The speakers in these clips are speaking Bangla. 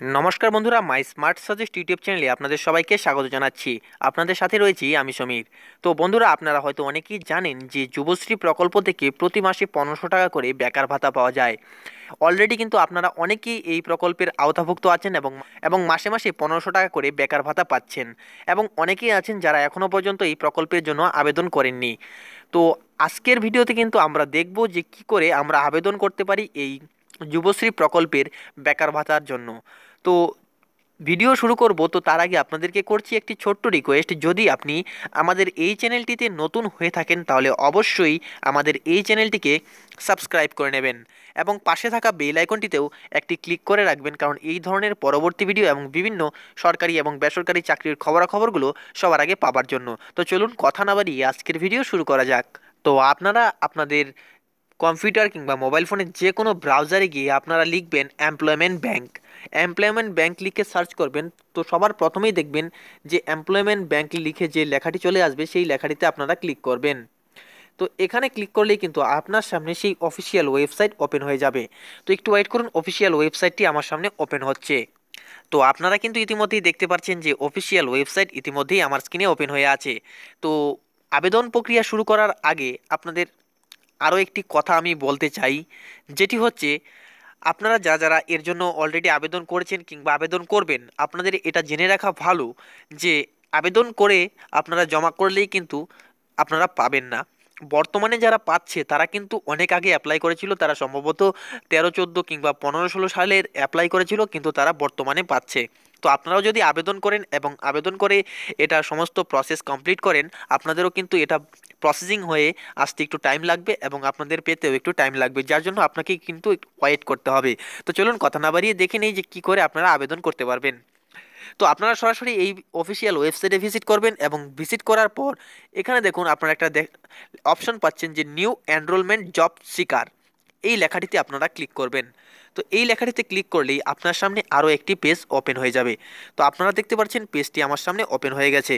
নমস্কার বন্ধুরা, মাই স্মার্ট সাজেস্ট ইউটিউব চ্যানেলে আপনাদের সবাইকে স্বাগত জানাচ্ছি। আপনাদের সাথে রয়েছি আমি সমীর। তো বন্ধুরা, আপনারা হয়তো অনেকেই জানেন যে যুবশ্রী প্রকল্প থেকে প্রতি মাসে 1500 টাকা করে বেকার ভাতা পাওয়া যায়। অলরেডি কিন্তু আপনারা অনেকেই এই প্রকল্পের আওতাভুক্ত আছেন এবং এবং মাসে মাসে 1500 টাকা করে বেকার ভাতা পাচ্ছেন। এবং অনেকেই আছেন যারা এখনও পর্যন্ত এই প্রকল্পের জন্য আবেদন করেননি। তো আজকের ভিডিওতে কিন্তু আমরা দেখব যে কি করে আমরা আবেদন করতে পারি এই যুবশ্রী প্রকল্পের বেকার ভাতার জন্য। তো ভিডিও শুরু করব, তো তার আগে আপনাদেরকে করছি একটি ছোট্ট রিকোয়েস্ট। যদি আপনি আমাদের এই চ্যানেলটিতে নতুন হয়ে থাকেন তাহলে অবশ্যই আমাদের এই চ্যানেলটিকে সাবস্ক্রাইব করে নেবেন এবং পাশে থাকা বেল আইকনটিতেও একটি ক্লিক করে রাখবেন, কারণ এই ধরনের পরবর্তী ভিডিও এবং বিভিন্ন সরকারি এবং বেসরকারি চাকরির খবরাখবরগুলো সবার আগে পাবার জন্য। তো চলুন কথা না বাড়িয়ে আজকের ভিডিও শুরু করা যাক। তো আপনারা আপনাদের কম্পিউটার কিংবা মোবাইল ফোনের যে কোনো ব্রাউজারে গিয়ে আপনারা লিখবেন এমপ্লয়মেন্ট ব্যাংক। এমপ্লয়মেন্ট ব্যাংক লিখে সার্চ করবেন, তো সবার প্রথমেই দেখবেন যে এমপ্লয়মেন্ট ব্যাংক লিখে যে লেখাটি চলে আসবে সেই লেখাটিতে আপনারা ক্লিক করবেন। তো এখানে ক্লিক করলেই কিন্তু আপনার সামনে সেই অফিসিয়াল ওয়েবসাইট ওপেন হয়ে যাবে। তো একটু ওয়েট করুন, অফিসিয়াল ওয়েবসাইটটি আমার সামনে ওপেন হচ্ছে। তো আপনারা কিন্তু ইতিমধ্যেই দেখতে পাচ্ছেন যে অফিসিয়াল ওয়েবসাইট ইতিমধ্যেই আমার স্ক্রিনে ওপেন হয়ে আছে। তো আবেদন প্রক্রিয়া শুরু করার আগে আপনাদের আরও একটি কথা আমি বলতে চাই, যেটি হচ্ছে আপনারা যারা যারা এর জন্য অলরেডি আবেদন করেছেন কিংবা আবেদন করবেন, আপনাদের এটা জেনে রাখা ভালো যে আবেদন করে আপনারা জমা করলেই কিন্তু আপনারা পাবেন না। বর্তমানে যারা পাচ্ছে তারা কিন্তু অনেক আগে অ্যাপ্লাই করেছিল, তারা সম্ভবত 13-14 কিংবা 15-16 সালের অ্যাপ্লাই করেছিল, কিন্তু তারা বর্তমানে পাচ্ছে। তো আপনারাও যদি আবেদন করেন এবং আবেদন করে এটা সমস্ত প্রসেস কমপ্লিট করেন, আপনাদেরও কিন্তু এটা প্রসেসিং হয়ে আসতে একটু টাইম লাগবে এবং আপনাদের পেতেও একটু টাইম লাগবে, যার জন্য আপনাকে কিন্তু ওয়েট করতে হবে। তো চলুন কথা না বাড়িয়ে দেখে নেই যে কী করে আপনারা আবেদন করতে পারবেন। তো আপনারা সরাসরি এই অফিসিয়াল ওয়েবসাইটে ভিজিট করবেন এবং ভিজিট করার পর এখানে দেখুন আপনারা একটা অপশন পাচ্ছেন যে নিউ এনরোলমেন্ট জব সিকার। এই লেখাটিতে আপনারা ক্লিক করবেন। তো এই লেখাটিতে ক্লিক করলেই আপনার সামনে আরও একটি পেজ ওপেন হয়ে যাবে। তো আপনারা দেখতে পাচ্ছেন পেজটি আমার সামনে ওপেন হয়ে গেছে।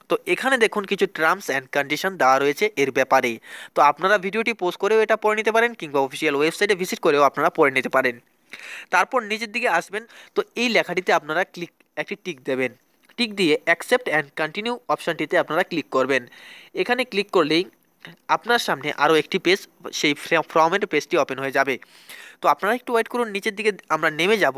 তো এখানে দেখুন কিছু টার্মস অ্যান্ড কন্ডিশন দেওয়া রয়েছে এর ব্যাপারে। তো আপনারা ভিডিওটি পোস্ট করেও এটা পড়ে নিতে পারেন কিংবা অফিসিয়াল ওয়েবসাইটে ভিজিট করেও আপনারা পড়ে নিতে পারেন। তারপর নিচের দিকে আসবেন, তো এই লেখাটিতে আপনারা একটি টিক দেবেন। টিক দিয়ে অ্যাকসেপ্ট অ্যান্ড কন্টিনিউ অপশানটিতে আপনারা ক্লিক করবেন। এখানে ক্লিক করলেই আপনার সামনে আরও একটি পেজ, সেই ফর্মের পেজটি ওপেন হয়ে যাবে। তো আপনারা একটু ওয়েট করুন, নিচের দিকে আমরা নেমে যাব।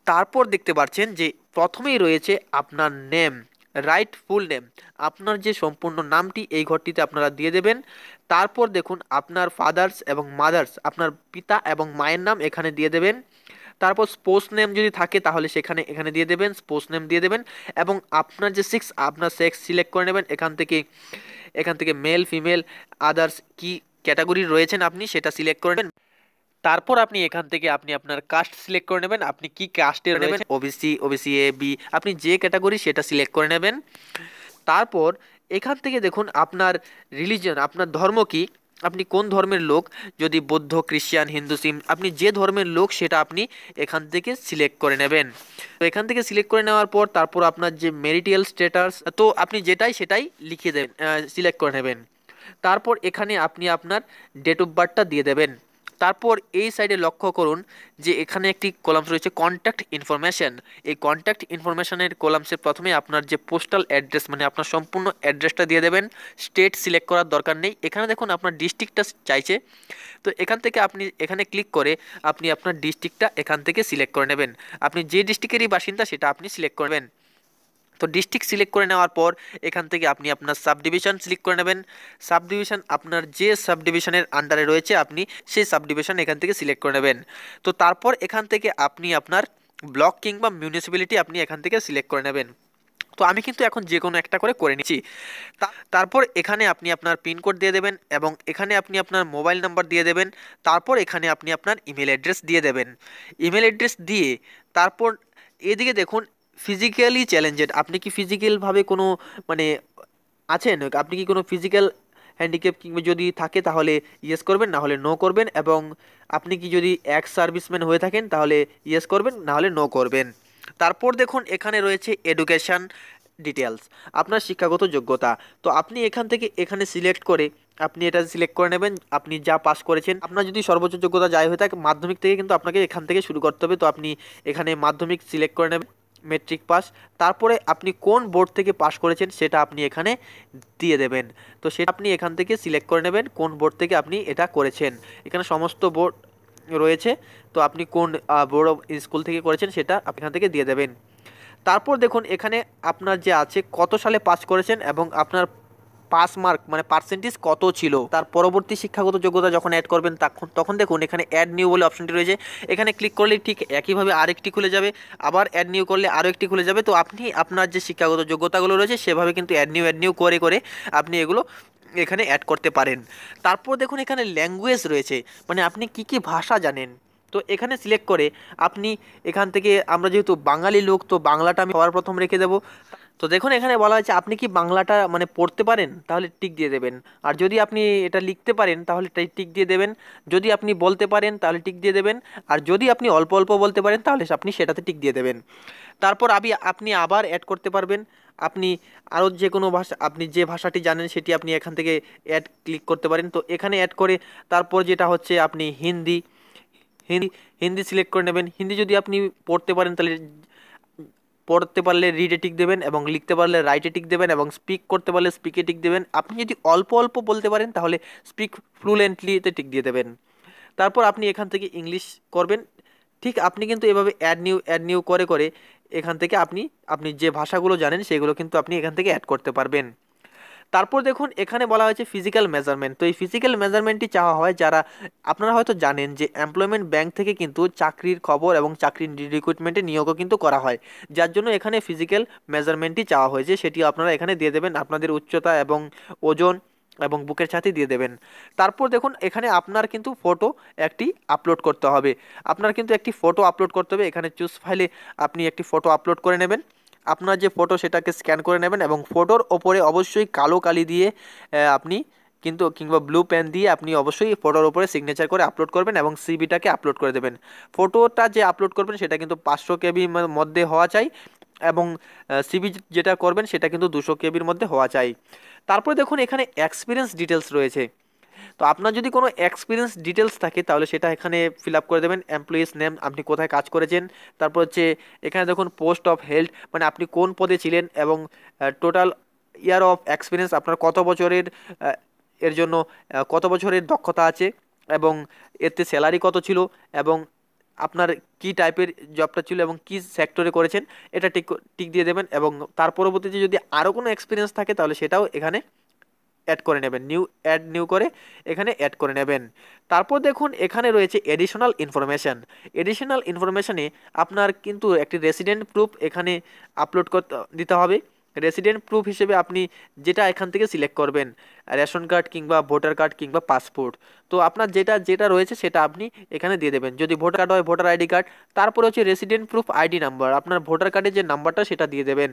তারপর দেখতে পাচ্ছেন যে প্রথমেই রয়েছে আপনার নেম, রাইট ফুল নেম। আপনার যে সম্পূর্ণ নামটি এই ঘরটিতে আপনারা দিয়ে দেবেন। তারপর দেখুন আপনার ফাদার্স এবং মাদার্স, আপনার পিতা এবং মায়ের নাম এখানে দিয়ে দেবেন। তারপর স্পোর্টস নেম যদি থাকে তাহলে এখানে দিয়ে দেবেন, স্পোর্টস নেম দিয়ে দেবেন। এবং আপনার যে আপনার সেক্স সিলেক্ট করে নেবেন এখান থেকে মেল ফিমেল আদার্স কি ক্যাটাগরি রয়েছেন আপনি সেটা সিলেক্ট করে নেবেন। তারপর আপনি এখান থেকে আপনি আপনার কাস্ট সিলেক্ট করে নেবেন, আপনি কি কাস্টের নেবেন, ওবিসি, ওবিসি এ, বি, আপনি যে ক্যাটাগরি সেটা সিলেক্ট করে নেবেন। তারপর এখান থেকে দেখুন আপনার রিলিজন, আপনার ধর্ম কি, আপনি কোন ধর্মের লোক, যদি বৌদ্ধ, খ্রিস্টান, হিন্দু, সিম, আপনি যে ধর্মের লোক সেটা আপনি এখান থেকে সিলেক্ট করে নেবেন। তো এখান থেকে সিলেক্ট করে নেওয়ার পর তারপর আপনার যে ম্যারিটাল স্ট্যাটাস, তো আপনি সেটাই লিখে দেবেন, সিলেক্ট করে নেবেন। তারপর এখানে আপনি আপনার ডেট অফ বার্থটা দিয়ে দেবেন। তারপর এই সাইডে লক্ষ্য করুন যে এখানে একটি কলামস রয়েছে কন্ট্যাক্ট ইনফরমেশন। এই কন্ট্যাক্ট ইনফরমেশনের কলামসের প্রথমে আপনার যে পোস্টাল অ্যাড্রেস, মানে আপনার সম্পূর্ণ অ্যাড্রেসটা দিয়ে দেবেন। স্টেট সিলেক্ট করার দরকার নেই, এখানে দেখুন আপনার ডিস্ট্রিক্টটা চাইছে। তো এখান থেকে আপনি এখানে ক্লিক করে আপনি আপনার ডিস্ট্রিক্টটা এখান থেকে সিলেক্ট করে নেবেন। আপনি যে ডিস্ট্রিক্টেরই বাসিন্দা সেটা আপনি সিলেক্ট করবেন। তো ডিস্ট্রিক্ট সিলেক্ট করে নেওয়ার পর এখান থেকে আপনি আপনার সাব ডিভিশন সিলেক্ট করে নেবেন। সাব ডিভিশন আপনার যে সাব ডিভিশনের আন্ডারে রয়েছে আপনি সেই সাব ডিভিশন এখান থেকে সিলেক্ট করে নেবেন। তো তারপর এখান থেকে আপনি আপনার ব্লক কিংবা মিউনিসিপ্যালিটি আপনি এখান থেকে সিলেক্ট করে নেবেন। তো আমি কিন্তু এখন যে কোনো একটা করে নিচ্ছি। তারপর এখানে আপনি আপনার পিনকোড দিয়ে দেবেন এবং এখানে আপনি আপনার মোবাইল নাম্বার দিয়ে দেবেন। তারপর এখানে আপনি আপনার ইমেল অ্যাড্রেস দিয়ে দেবেন। ইমেল অ্যাড্রেস দিয়ে তারপর এদিকে দেখুন ফিজিক্যালি চ্যালেঞ্জেড, আপনি কি ফিজিক্যালভাবে কোনো মানে আছেন, আপনি কি কোনো ফিজিক্যাল হ্যান্ডিক্যাপ কিংবা যদি থাকে তাহলে ইয়েস করবেন, না হলে নো করবেন। এবং আপনি কি যদি এক্স সার্ভিসম্যান হয়ে থাকেন তাহলে ইয়েস করবেন, না হলে নো করবেন। তারপর দেখুন এখানে রয়েছে এডুকেশান ডিটেলস, আপনার শিক্ষাগত যোগ্যতা। তো আপনি এখান থেকে এখানে সিলেক্ট করে আপনি এটা সিলেক্ট করে নেবেন আপনি যা পাস করেছেন। আপনার যদি সর্বোচ্চ যোগ্যতা যাই হয়ে থাকে মাধ্যমিক থেকে, কিন্তু আপনাকে এখান থেকে শুরু করতে হবে। তো আপনি এখানে মাধ্যমিক সিলেক্ট করে নেবেন, মেট্রিক পাস। তারপরে আপনি কোন বোর্ড থেকে পাস করেছেন সেটা আপনি এখানে দিয়ে দেবেন। তো সেটা আপনি এখান থেকে সিলেক্ট করে নেবেন কোন বোর্ড থেকে আপনি এটা করেছেন। এখানে সমস্ত বোর্ড রয়েছে, তো আপনি কোন বোর্ড অফ স্কুল থেকে করেছেন সেটা আপনি এখান থেকে দিয়ে দেবেন। তারপর দেখুন এখানে আপনার যে আছে কত সালে পাস করেছেন এবং আপনার পাস মার্ক মানে পার্সেন্টেজ কত ছিল। তার পরবর্তী শিক্ষাগত যোগ্যতা যখন অ্যাড করবেন তখন দেখুন এখানে অ্যাড নিউ বলে অপশনটি রয়েছে। এখানে ক্লিক করলে ঠিক একইভাবে আরেকটি খুলে যাবে, আবার অ্যাড নিউ করলে আরও একটি খুলে যাবে। তো আপনি আপনার যে শিক্ষাগত যোগ্যতাগুলো রয়েছে সেভাবে কিন্তু অ্যাড নিউ করে করে আপনি এগুলো এখানে অ্যাড করতে পারেন। তারপর দেখুন এখানে ল্যাঙ্গুয়েজ রয়েছে, মানে আপনি কি কি ভাষা জানেন। তো এখানে সিলেক্ট করে আপনি এখান থেকে, আমরা যেহেতু বাঙালি লোক তো বাংলাটা আমি সবার প্রথম রেখে দেবো। তো দেখুন এখানে বলা হয়েছে আপনি কি বাংলাটা মানে পড়তে পারেন, তাহলে টিক দিয়ে দেবেন। আর যদি আপনি এটা লিখতে পারেন তাহলে টিক দিয়ে দেবেন। যদি আপনি বলতে পারেন তাহলে টিক দিয়ে দেবেন। আর যদি আপনি অল্প অল্প বলতে পারেন তাহলে আপনি সেটাতে টিক দিয়ে দেবেন। তারপর আপনি আবার অ্যাড করতে পারবেন। আপনি আরও যে কোনো ভাষা, আপনি যে ভাষাটি জানেন সেটি আপনি এখান থেকে অ্যাড ক্লিক করতে পারেন। তো এখানে অ্যাড করে তারপর যেটা হচ্ছে আপনি হিন্দি হিন্দি হিন্দি সিলেক্ট করে নেবেন। হিন্দি যদি আপনি পড়তে পারেন তাহলে পড়তে পারলে রিডে টিক দেবেন, এবং লিখতে পারলে রাইটে টিক দেবেন, এবং স্পিক করতে পারলে স্পিকে টিক দেবেন। আপনি যদি অল্প অল্প বলতে পারেন তাহলে স্পিক ফ্লুয়েন্টলিতে টিক দিয়ে দেবেন। তারপর আপনি এখান থেকে ইংলিশ করবেন। ঠিক আপনি কিন্তু এভাবে অ্যাড নিউ করে করে এখান থেকে আপনি আপনি যে ভাষাগুলো জানেন সেগুলো কিন্তু আপনি এখান থেকে অ্যাড করতে পারবেন। তারপর দেখুন এখানে বলা হয়েছে ফিজিক্যাল মেজারমেন্ট। তো এই ফিজিক্যাল মেজারমেন্টটি চাওয়া হয় যারা, আপনারা হয়তো জানেন যে এমপ্লয়মেন্ট ব্যাংক থেকে কিন্তু চাকরির খবর এবং চাকরির রিক্রুটমেন্টে নিয়োগও কিন্তু করা হয়, যার জন্য এখানে ফিজিক্যাল মেজারমেন্টটি চাওয়া হয়েছে। সেটি আপনারা এখানে দিয়ে দেবেন, আপনাদের উচ্চতা এবং ওজন এবং বুকের ছাতি দিয়ে দেবেন। তারপর দেখুন এখানে আপনার কিন্তু ফটো একটি আপলোড করতে হবে। আপনার কিন্তু একটি ফটো আপলোড করতে হবে। এখানে চুজ ফাইলে আপনি একটি ফটো আপলোড করে নেবেন। আপনার যে ফটো সেটাকে স্ক্যান করে নেবেন এবং ফটোর ওপরে অবশ্যই কালো কালি দিয়ে আপনি কিন্তু কিংবা ব্লু পেন দিয়ে আপনি অবশ্যই ফটোর ওপরে সিগনেচার করে আপলোড করবেন এবং সিভিটাকে আপলোড করে দেবেন। ফটোটা যে আপলোড করবেন সেটা কিন্তু 500 কেবির মধ্যে হওয়া চাই, এবং সিভি যেটা করবেন সেটা কিন্তু 200 কেবির মধ্যে হওয়া চাই। তারপরে দেখুন এখানে এক্সপিরিয়েন্স ডিটেলস রয়েছে। তো আপনার যদি কোনো এক্সপিরিয়েন্স ডিটেলস থাকে তাহলে সেটা এখানে ফিল আপ করে দেবেন। এমপ্লয়িজ নেম, আপনি কোথায় কাজ করেছেন। তারপর হচ্ছে এখানে দেখুন পোস্ট অফ হেল্ড, মানে আপনি কোন পদে ছিলেন, এবং টোটাল ইয়ার অফ এক্সপিরিয়েন্স, আপনার কত বছরের এর জন্য কত বছরের দক্ষতা আছে, এবং এতে স্যালারি কত ছিল, এবং আপনার কি টাইপের জবটা ছিল এবং কি সেক্টরে করেছেন, এটা টিক টিক দিয়ে দেবেন। এবং তার পরবর্তীতে যদি আরও কোনো এক্সপিরিয়েন্স থাকে তাহলে সেটাও এখানে অ্যাড করে নেবেন, নিউ করে এখানে অ্যাড করে নেবেন। তারপর দেখুন এখানে রয়েছে এডিশনাল ইনফরমেশান। এডিশনাল ইনফরমেশানে আপনার কিন্তু একটি রেসিডেন্ট প্রুফ এখানে আপলোড করতে দিতে হবে। রেসিডেন্ট প্রুফ হিসেবে আপনি যেটা এখান থেকে সিলেক্ট করবেন, রেশন কার্ড কিংবা ভোটার কার্ড কিংবা পাসপোর্ট। তো আপনার যেটা যেটা রয়েছে সেটা আপনি এখানে দিয়ে দেবেন। যদি ভোটার কার্ড হয় ভোটার আইডি কার্ড, তারপরে হচ্ছে রেসিডেন্ট প্রুফ আইডি নাম্বার, আপনার ভোটার কার্ডের যে নাম্বারটা সেটা দিয়ে দেবেন।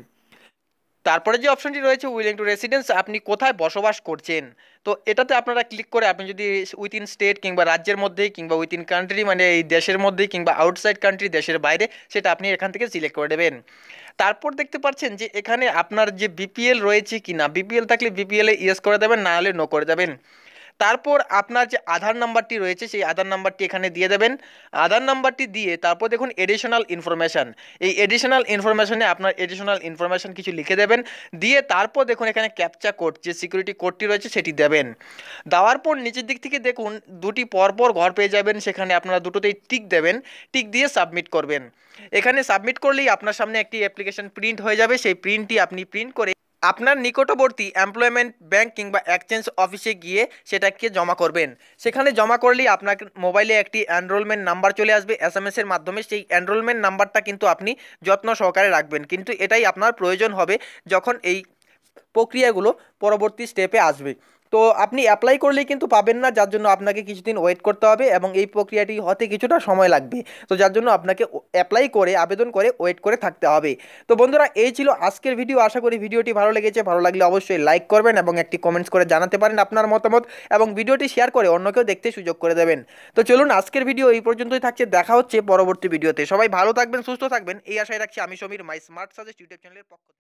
তারপরে যে অপশনটি রয়েছে উইলিং টু রেসিডেন্স, আপনি কোথায় বসবাস করছেন। তো এটাতে আপনারা ক্লিক করে আপনি যদি উইথিন স্টেট কিংবা রাজ্যের মধ্যে কিংবা উইথিন কান্ট্রি মানে এই দেশের মধ্যে কিংবা আউটসাইড কান্ট্রি দেশের বাইরে, সেটা আপনি এখান থেকে সিলেক্ট করে দেবেন। তারপর দেখতে পাচ্ছেন যে এখানে আপনার যে বিপিএল রয়েছে কি না, বিপিএল থাকলে বিপিএলে ইয়েস করে দেবেন, না হলে নো করে দেবেন। তারপর আপনার যে আধার নাম্বারটি রয়েছে সেই আধার নাম্বারটি এখানে দিয়ে দেবেন। আধার নাম্বারটি দিয়ে তারপর দেখুন এডিশনাল ইনফরমেশান, এই এডিশনাল ইনফরমেশানে আপনার এডিশনাল ইনফরমেশান কিছু লিখে দেবেন। দিয়ে তারপর দেখুন এখানে ক্যাপচা কোড, যে সিকিউরিটি কোডটি রয়েছে সেটি দেবেন। দেওয়ার পর নিচের দিক থেকে দেখুন দুটি পরপর ঘর পেয়ে যাবেন, সেখানে আপনারা দুটোতেই টিক দেবেন। টিক দিয়ে সাবমিট করবেন। এখানে সাবমিট করলেই আপনার সামনে একটি অ্যাপ্লিকেশন প্রিন্ট হয়ে যাবে। সেই প্রিন্টটি আপনি প্রিন্ট করে আপনার নিকটবর্তী এমপ্লয়মেন্ট ব্যাংক কিংবা এক্সচেঞ্জ অফিসে গিয়ে সেটাকে জমা করবেন। সেখানে জমা করলেই আপনার মোবাইলে একটি এনরোলমেন্ট নাম্বার চলে আসবে এসএমএসের মাধ্যমে। সেই এনরোলমেন্ট নাম্বারটা কিন্তু আপনি যত্ন সহকারে রাখবেন, কিন্তু এটাই আপনার প্রয়োজন হবে যখন এই প্রক্রিয়াগুলো পরবর্তী স্টেপে আসবে। তো আপনি অ্যাপ্লাই করলেই কিন্তু পাবেন না, যার জন্য আপনাকে কিছুদিন ওয়েট করতে হবে এবং এই প্রক্রিয়াটি হতে কিছুটা সময় লাগবে। তো যার জন্য আপনাকে অ্যাপ্লাই করে আবেদন করে ওয়েট করে থাকতে হবে। তো বন্ধুরা এই ছিল আজকের ভিডিও। আশা করি ভিডিওটি ভালো লেগেছে। ভালো লাগলে অবশ্যই লাইক করবেন এবং একটি কমেন্টস করে জানাতে পারেন আপনার মতামত, এবং ভিডিওটি শেয়ার করে অন্যকেও দেখতে সুযোগ করে দেবেন। তো চলুন আজকের ভিডিও এই পর্যন্তই থাকছে, দেখা হচ্ছে পরবর্তী ভিডিওতে। সবাই ভালো থাকবেন, সুস্থ থাকবেন এই আশায় রাখছি। আমি সমীর, মাই স্মার্ট সাজেস্ট ইউটিউব চ্যানেলের পক্ষ